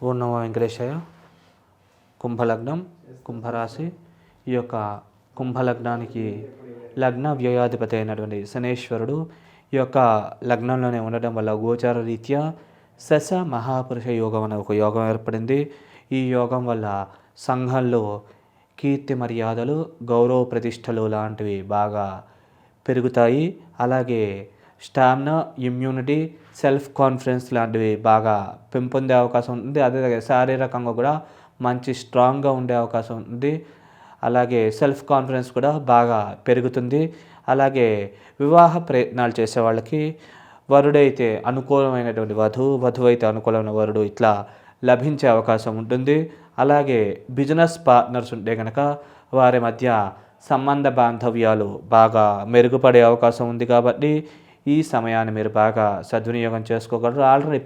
ఓం నమో వెంకటేశాయ. కుంభలగ్నం, కుంభరాశి. ఈ యొక్క కుంభలగ్నానికి లగ్న వ్యయాధిపతి అయినటువంటి శనేశ్వరుడు ఈ యొక్క లగ్నంలోనే ఉండడం వల్ల గోచార రీత్యా శశ మహాపురుష యోగం అనే ఒక యోగం ఏర్పడింది. ఈ యోగం వల్ల సంఘంలో కీర్తి మర్యాదలు, గౌరవ ప్రతిష్టలు లాంటివి బాగా పెరుగుతాయి. అలాగే స్టామినా, ఇమ్యూనిటీ, సెల్ఫ్ కాన్ఫిడెన్స్ లాంటివి బాగా పెంపొందే అవకాశం ఉంటుంది. అదే శారీరకంగా కూడా మంచి స్ట్రాంగ్గా ఉండే అవకాశం ఉంది. అలాగే సెల్ఫ్ కాన్ఫిడెన్స్ కూడా బాగా పెరుగుతుంది. అలాగే వివాహ ప్రయత్నాలు చేసే వాళ్ళకి వరుడైతే అనుకూలమైనటువంటి వధువు అయితే అనుకూలమైన వరుడు ఇట్లా లభించే అవకాశం ఉంటుంది. అలాగే బిజినెస్ పార్ట్నర్స్ ఉంటే కనుక వారి మధ్య సంబంధ బాంధవ్యాలు బాగా మెరుగుపడే అవకాశం ఉంది. కాబట్టి ఈ సమయాన్ని మీరు బాగా సద్వినియోగం చేసుకోగలరు. ఆల్రెడీ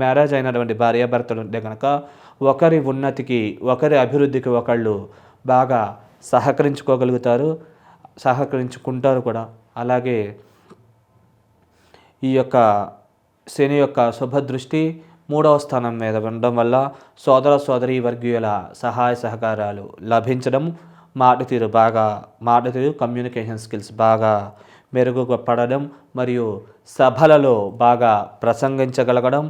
మ్యారేజ్ అయినటువంటి భార్యాభర్తలు ఉంటే కనుక ఒకరి ఉన్నతికి, ఒకరి అభివృద్ధికి ఒకళ్ళు బాగా సహకరించుకుంటారు కూడా. అలాగే ఈ యొక్క శని యొక్క శుభదృష్టి 3వ స్థానం మీద ఉండడం వల్ల సోదర సోదరీ వర్గీయుల సహాయ సహకారాలు లభించడం, మాట తీరు కమ్యూనికేషన్ స్కిల్స్ బాగా మెరుగుపడడం మరియు సభలలో బాగా ప్రసంగించగలగడం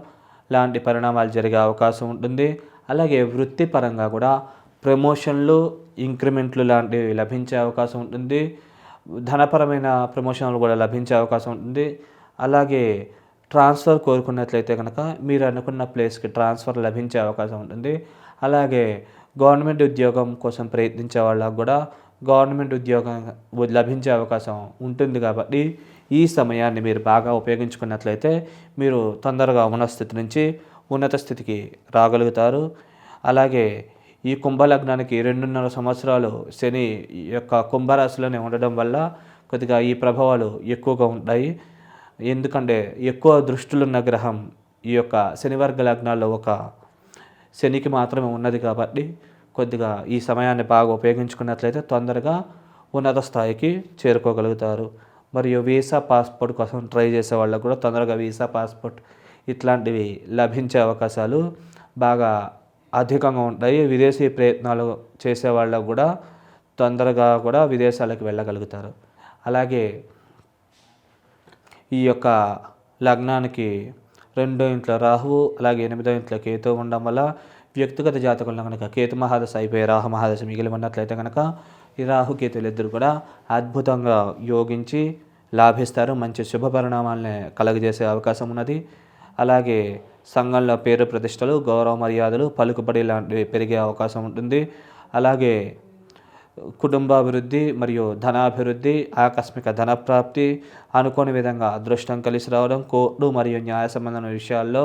లాంటి పరిణామాలు జరిగే అవకాశం ఉంటుంది. అలాగే వృత్తిపరంగా కూడా ప్రమోషన్లు, ఇంక్రిమెంట్లు లాంటివి లభించే అవకాశం ఉంటుంది. ధనపరమైన ప్రమోషన్లు కూడా లభించే అవకాశం ఉంటుంది. అలాగే ట్రాన్స్ఫర్ కోరుకున్నట్లయితే కనుక మీరు అనుకున్న ప్లేస్కి ట్రాన్స్ఫర్ లభించే అవకాశం ఉంటుంది. అలాగే గవర్నమెంట్ ఉద్యోగం కోసం ప్రయత్నించే వాళ్ళకు కూడా గవర్నమెంట్ ఉద్యోగం లభించే అవకాశం ఉంటుంది. కాబట్టి ఈ సమయాన్ని మీరు బాగా ఉపయోగించుకున్నట్లయితే మీరు తొందరగా ఉన్న స్థితి నుంచి ఉన్నత స్థితికి రాగలుగుతారు. అలాగే ఈ కుంభలగ్నానికి 2.5 సంవత్సరాలు శని యొక్క కుంభరాశిలోనే ఉండడం వల్ల కొద్దిగా ఈ ప్రభావాలు ఎక్కువగా ఉంటాయి. ఎందుకంటే ఎక్కువ దృష్టిలున్న గ్రహం ఈ యొక్క శనివర్గ లగ్నాల్లో ఒక శనికి మాత్రమే ఉన్నది. కాబట్టి కొద్దిగా ఈ సమయాన్ని బాగా ఉపయోగించుకున్నట్లయితే తొందరగా ఉన్నత స్థాయికి చేరుకోగలుగుతారు. మరియు వీసా పాస్పోర్ట్ కోసం ట్రై చేసే వాళ్ళకు కూడా తొందరగా వీసా పాస్పోర్ట్ ఇట్లాంటివి లభించే అవకాశాలు బాగా అధికంగా ఉంటాయి. విదేశీ ప్రయత్నాలు చేసే వాళ్ళకు కూడా తొందరగా కూడా విదేశాలకు వెళ్ళగలుగుతారు. అలాగే ఈ యొక్క లగ్నానికి 2వ ఇంట్లో రాహువు, అలాగే 8వ ఇంట్లో కేతువు ఉండడం వల్ల వ్యక్తిగత జాతకంలో కనుక కేతు మహాదశ అయిపోయి రాహు మహాదశ మిగిలి ఉన్నట్లయితే కనుక ఈ రాహుకేతులు ఇద్దరు కూడా అద్భుతంగా యోగించి లాభిస్తారు. మంచి శుభ పరిణామాలని కలగజేసే అవకాశం ఉన్నది. అలాగే సంఘంలో పేరు ప్రతిష్టలు, గౌరవ మర్యాదలు, పలుకుబడి లాంటివి పెరిగే అవకాశం ఉంటుంది. అలాగే కుటుంబాభివృద్ధి మరియు ధనాభివృద్ధి, ఆకస్మిక ధనప్రాప్తి, అనుకోని విధంగా అదృష్టం కలిసి రావడం, కోర్టు మరియు న్యాయ సంబంధమైన విషయాల్లో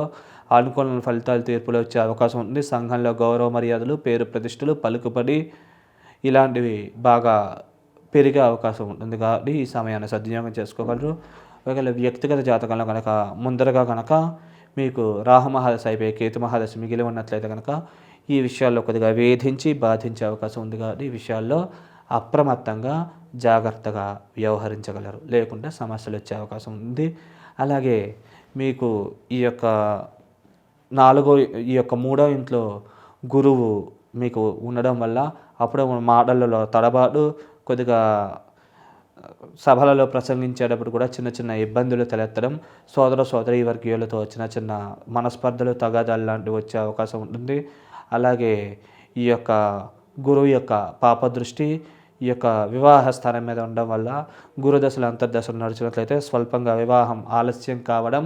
అనుకూల ఫలితాలు, తీర్పులు వచ్చే అవకాశం ఉంటుంది. సంఘంలో గౌరవ మర్యాదలు, పేరు ప్రతిష్టలు, పలుకుబడి ఇలాంటివి బాగా పెరిగే అవకాశం ఉంటుంది. కాబట్టి ఈ సమయాన్ని సద్వినియోగం చేసుకోగలరు. ఒకవేళ వ్యక్తిగత జాతకంలో కనుక ముందరగా కనుక మీకు రాహు మహాదశ అయిపోయి కేతు మహాదశ మిగిలి ఉన్నట్లయితే కనుక ఈ విషయాల్లో కొద్దిగా వేధించి బాధించే అవకాశం ఉంది. కాబట్టి ఈ విషయాల్లో అప్రమత్తంగా జాగ్రత్తగా వ్యవహరించగలరు, లేకుంటే సమస్యలు వచ్చే అవకాశం ఉంది. అలాగే మీకు ఈ యొక్క 3వ ఇంట్లో గురువు మీకు ఉండడం వల్ల అప్పుడు మాటలలో తడబాటు, కొద్దిగా సభలలో ప్రసంగించేటప్పుడు కూడా చిన్న చిన్న ఇబ్బందులు తలెత్తడం, సోదర సోదరీ వర్గీయులతో చిన్న మనస్పర్ధలు, తగాదాలు లాంటివి వచ్చే అవకాశం ఉంటుంది. అలాగే ఈ యొక్క గురువు యొక్క పాపదృష్టి ఈ యొక్క వివాహ స్థానం మీద ఉండడం వల్ల గురుదశలు అంతర్దశలు నడిచినట్లయితే స్వల్పంగా వివాహం ఆలస్యం కావడం,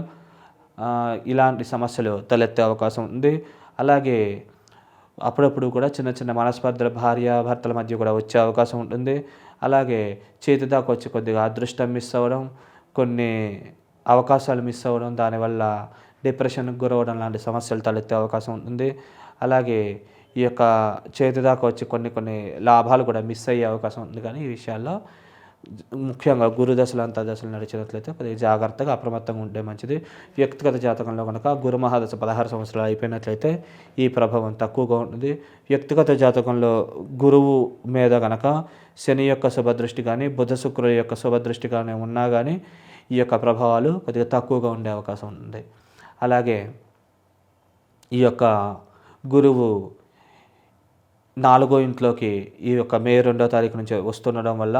ఇలాంటి సమస్యలు తలెత్తే అవకాశం ఉంది. అలాగే అప్పుడప్పుడు కూడా చిన్న మనస్పర్ధలు భార్యాభర్తల మధ్య కూడా వచ్చే అవకాశం ఉంటుంది. అలాగే చేతి దాకా వచ్చి కొద్దిగా అదృష్టం మిస్ అవ్వడం, కొన్ని అవకాశాలు మిస్ అవ్వడం, దానివల్ల డిప్రెషన్కి గురవడం లాంటి సమస్యలు తలెత్తే అవకాశం ఉంటుంది. అలాగే ఈ యొక్క చేతి దాకా వచ్చి కొన్ని లాభాలు కూడా మిస్ అయ్యే అవకాశం ఉంది. కానీ ఈ విషయాల్లో ముఖ్యంగా గురుదశలు అంతర్దశలు నడిచినట్లయితే కొద్దిగా జాగ్రత్తగా అప్రమత్తంగా ఉంటే మంచిది. వ్యక్తిగత జాతకంలో కనుక గురు మహాదశ 16 సంవత్సరాలు అయిపోయినట్లయితే ఈ ప్రభావం తక్కువగా ఉంటుంది. వ్యక్తిగత జాతకంలో గురువు మీద కనుక శని యొక్క శుభదృష్టి కానీ, బుధ శుక్రుల యొక్క శుభదృష్టి కానీ ఉన్నా కానీ ఈ యొక్క ప్రభావాలు కొద్దిగా తక్కువగా ఉండే అవకాశం ఉంది. అలాగే ఈ యొక్క గురువు 4వ ఇంట్లోకి ఈ యొక్క మే 2వ తారీఖు నుంచి వస్తుండడం వల్ల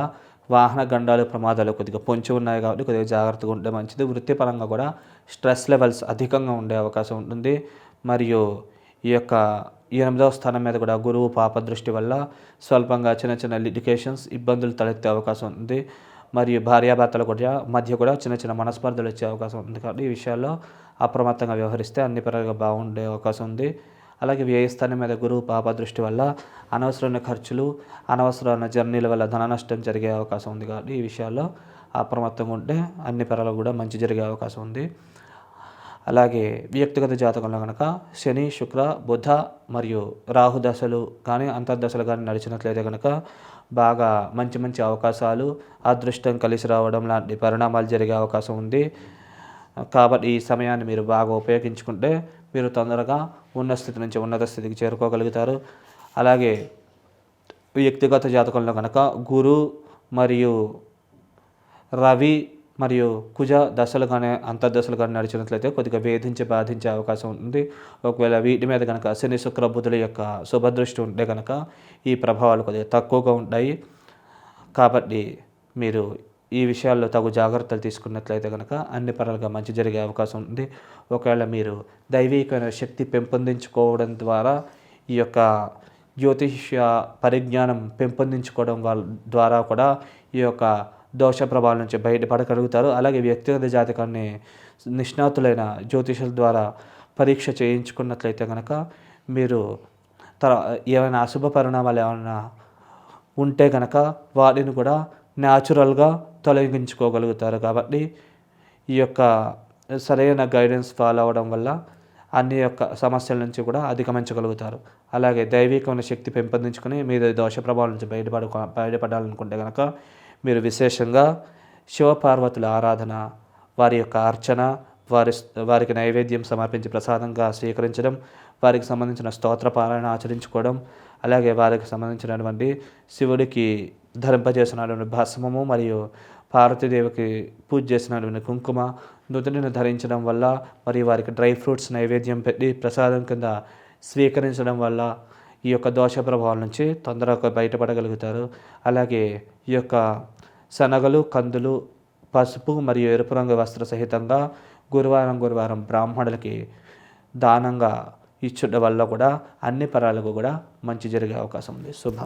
వాహన గండాలు ప్రమాదాలు కొద్దిగా పొంచి ఉన్నాయి కాబట్టి కొద్దిగా జాగ్రత్తగా ఉంటే మంచిది. వృత్తిపరంగా కూడా స్ట్రెస్ లెవెల్స్ అధికంగా ఉండే అవకాశం ఉంటుంది. మరియు ఈ యొక్క 8వ స్థానం మీద కూడా గురువు పాపదృష్టి వల్ల స్వల్పంగా చిన్న చిన్న లిటిగేషన్స్ ఇబ్బందులు తలెత్తే అవకాశం ఉంది. మరియు భార్యాభర్తల మధ్య కూడా చిన్న చిన్న మనస్పర్ధలు వచ్చే అవకాశం ఉంది. కాబట్టి ఈ విషయాల్లో అప్రమత్తంగా వ్యవహరిస్తే అన్ని పరంగా బాగుండే అవకాశం ఉంది. అలాగే వ్యయస్థానం మీద గురువు పాపదృష్టి వల్ల అనవసరమైన ఖర్చులు, అనవసరమైన జర్నీల వల్ల ధన నష్టం జరిగే అవకాశం ఉంది. కాబట్టి ఈ విషయాల్లో అప్రమత్తంగా ఉంటే అన్ని పరాలు కూడా మంచి జరిగే అవకాశం ఉంది. అలాగే వ్యక్తిగత జాతకంలో కనుక శని, శుక్ర, బుధ మరియు రాహు దశలు కానీ అంతర్దశలు కానీ నడిచినట్లయితే కనుక బాగా మంచి మంచి అవకాశాలు, అదృష్టం కలిసి రావడం లాంటి పరిణామాలు జరిగే అవకాశం ఉంది. కాబట్టి ఈ సమయాన్ని మీరు బాగా ఉపయోగించుకుంటే మీరు తొందరగా ఉన్న స్థితి నుంచి ఉన్నత స్థితికి చేరుకోగలుగుతారు. అలాగే వ్యక్తిగత జాతకంలో కనుక గురు మరియు రవి మరియు కుజ దశలు కానీ అంతర్దశలు కానీ నడిచినట్లయితే కొద్దిగా బాధించే అవకాశం ఉంది. ఒకవేళ వీటి మీద కనుక శని, శుక్ర, బుధుల యొక్క శుభదృష్టి ఉంటే కనుక ఈ ప్రభావాలు కొద్దిగా తక్కువగా ఉంటాయి. కాబట్టి మీరు ఈ విషయాల్లో తగు జాగ్రత్తలు తీసుకున్నట్లయితే కనుక అన్ని పరాలుగా మంచి జరిగే అవకాశం ఉంది. ఒకవేళ మీరు దైవికమైన శక్తి పెంపొందించుకోవడం ద్వారా ఈ యొక్క జ్యోతిష్య పరిజ్ఞానం పెంపొందించుకోవడం ద్వారా కూడా ఈ యొక్క దోష ప్రభావం నుంచి బయటపడగలుగుతారు. అలాగే వ్యక్తిగత జాతకాన్ని నిష్ణాతులైన జ్యోతిషుల ద్వారా పరీక్ష చేయించుకున్నట్లయితే కనుక మీరు ఏమైనా అశుభ పరిణామాలు ఏమైనా ఉంటే కనుక వాటిని కూడా న్యాచురల్గా తొలగించుకోగలుగుతారు. కాబట్టి ఈ యొక్క సరైన గైడెన్స్ ఫాలో అవ్వడం వల్ల అన్ని యొక్క సమస్యల నుంచి కూడా అధిగమించగలుగుతారు. అలాగే దైవికమైన శక్తి పెంపొందించుకొని మీరు దోష ప్రభావం నుంచి బయటపడాలనుకుంటే కనుక మీరు విశేషంగా శివపార్వతుల ఆరాధన, వారి యొక్క అర్చన, వారికి నైవేద్యం సమర్పించి ప్రసాదంగా స్వీకరించడం, వారికి సంబంధించిన స్తోత్ర పారాయణ ఆచరించుకోవడం, అలాగే వారికి సంబంధించినటువంటి శివుడికి ధరింపజేసినటువంటి భస్మము మరియు పార్వతీదేవికి పూజ చేసినటువంటి కుంకుమ నుదుటిని ధరించడం వల్ల మరియు వారికి డ్రై ఫ్రూట్స్ నైవేద్యం పెట్టి ప్రసాదం కింద స్వీకరించడం వల్ల ఈ యొక్క దోష ప్రభావం నుంచి తొందరగా బయటపడగలుగుతారు. అలాగే ఈ యొక్క శనగలు, కందులు, పసుపు మరియు ఎరుపు రంగు వస్త్ర సహితంగా గురువారం బ్రాహ్మణులకి దానంగా ఇచ్చుట వల్ల కూడా అన్ని పరాలకు కూడా మంచి జరిగే అవకాశం ఉంది. శుభం.